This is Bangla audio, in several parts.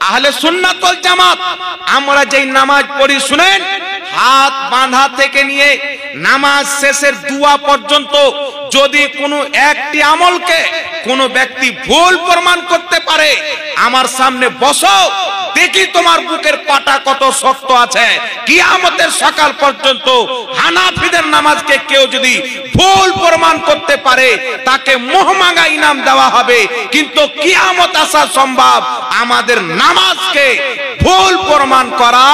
আহলে সুন্নাত ওয়াল জামাত আমরা যেই নামাজ পড়ি শুনেন, হাত বাঁধা থেকে নিয়ে নামাজ শেষের দোয়া পর্যন্ত যদি কোনো একটি আমলকে কোনো ব্যক্তি ভুল প্রমাণ করতে পারে, আমার সামনে বসো, দেখি তোমার বুকের পাটা কত শক্ত আছে। কিয়ামতের সকাল পর্যন্ত হানাফিদের নামাজকে কেউ যদি ভুল প্রমাণ করতে পারে তাকে মহমাঙ্গা ইনাম দেওয়া হবে, কিন্তু কিয়ামত আসা সম্ভব আমাদের নামাজকে ভুল প্রমাণ করা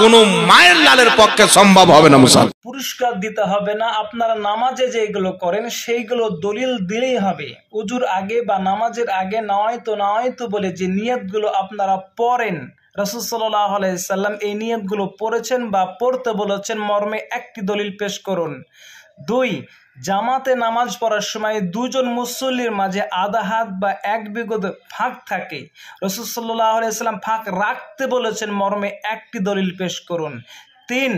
কোনো মায়ের লালের পক্ষে সম্ভব হবে না। মুসলমান পুরস্কার দিতে হবে না, আপনারা নামাজে যেগুলো করেন সেইগুলো দলিল দিলেই হবে। উজুর আগে বা নামাজের আগে নাওয়াইতু বলে যে নিয়তগুলো আপনারা পড়েন, রাসূল সাল্লাল্লাহু আলাইহি সাল্লাম এই নিয়তগুলো পড়েছেন বা পড়তে বলেছেন মর্মে একটি দলিল পেশ করুন। 2, জামাতে নামাজ পড়ার সময় দুজন মুসল্লির মাঝে আধা হাত বা 1 বিগত ফাঁক থাকে, রাসূল সাল্লাল্লাহু আলাইহি সাল্লাম ফাঁক রাখতে বলেছেন মর্মে একটি দলিল পেশ করুন। 3,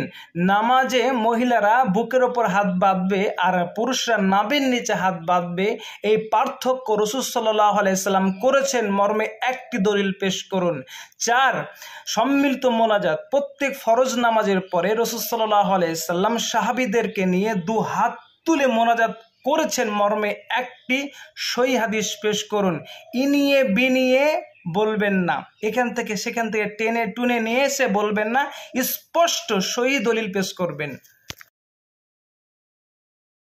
নামাজে মহিলারা বুকের ওপর হাত বাঁধবে আর পুরুষরা নাভির নিচে হাত বাঁধবে, এই পার্থক্য রাসূল সাল্লাল্লাহু আলাইহি সাল্লাম করেছেন মর্মে একটি দলিল পেশ করুন। 4, সম্মিলিত মোনাজাত প্রত্যেক ফরজ নামাজের পরে রাসূল সাল্লাল্লাহু আলাইহি সাল্লাম সাহাবীদেরকে নিয়ে 2 হাত তুলে মোনাজাত করেছেন মর্মে একটি সহিহ হাদিস পেশ করুন। ইনিয়ে বিনিয়ে বলবেন না, এখান থেকে সেখান থেকে টেনে টুনে নিয়ে এসে বলবেন না, স্পষ্ট সহিহ দলিল পেশ করবেন।